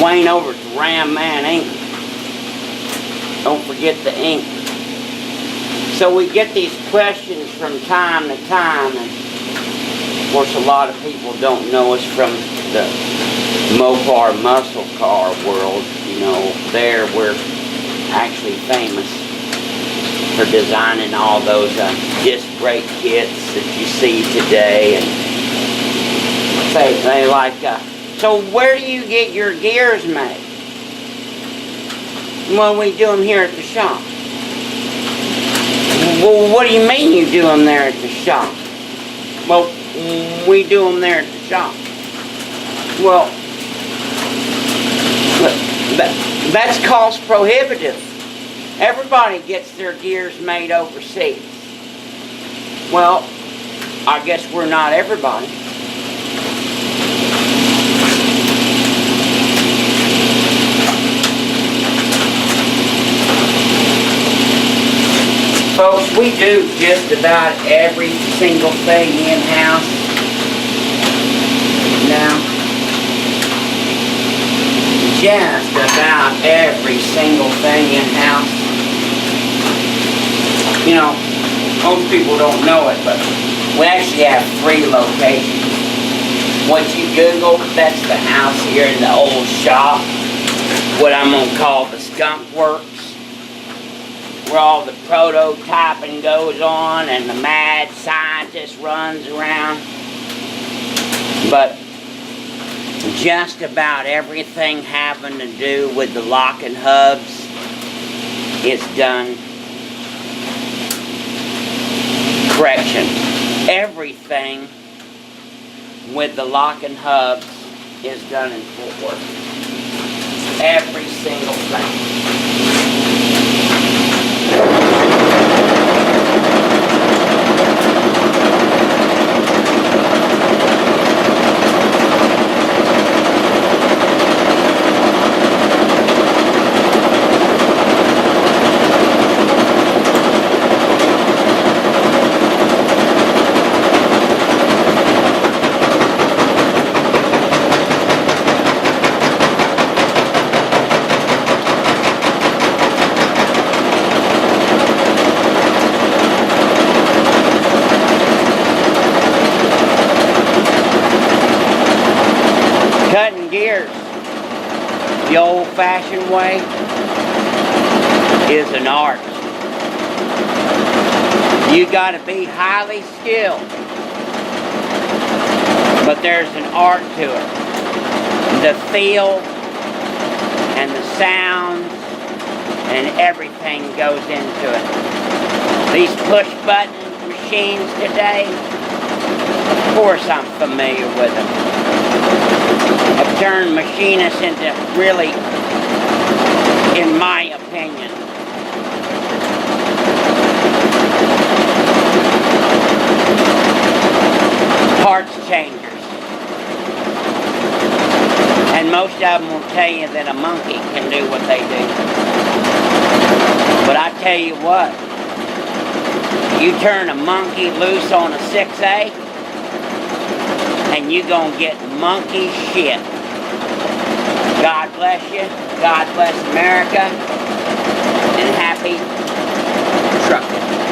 Wayne over to Ram Man Inc. Don't forget the ink. So we get these questions from time to time, and of course a lot of people don't know us from the Mopar muscle car world. You know, there we're actually famous for designing all those disc brake kits that you see today. And they like, so where do you get your gears made? Well, we do them here at the shop. Well, what do you mean you do them there at the shop? Well, we do them there at the shop. Well, that's cost prohibitive. Everybody gets their gears made overseas. Well, I guess we're not everybody. Folks, we do just about every single thing in-house now. Just about every single thing in-house. You know, most people don't know it, but we actually have 3 locations. Once you Google, that's the house here in the old shop, what I'm going to call the Skunk Works, where all the prototyping goes on and the mad scientist runs around. But just about everything having to do with the locking hubs is done. Correction. Everything with the locking hubs is done in Fort Worth. Every single thing. Cutting gears the old-fashioned way is an art. You got to be highly skilled, but there's an art to it. The feel and the sounds and everything goes into it. These push-button machines today, of course I'm familiar with them. Have turned machinists into really, in my opinion, parts changers. And most of them will tell you that a monkey can do what they do. But I tell you what, you turn a monkey loose on a 6A, and you're going to get monkey shit. God bless you. God bless America. And happy trucking.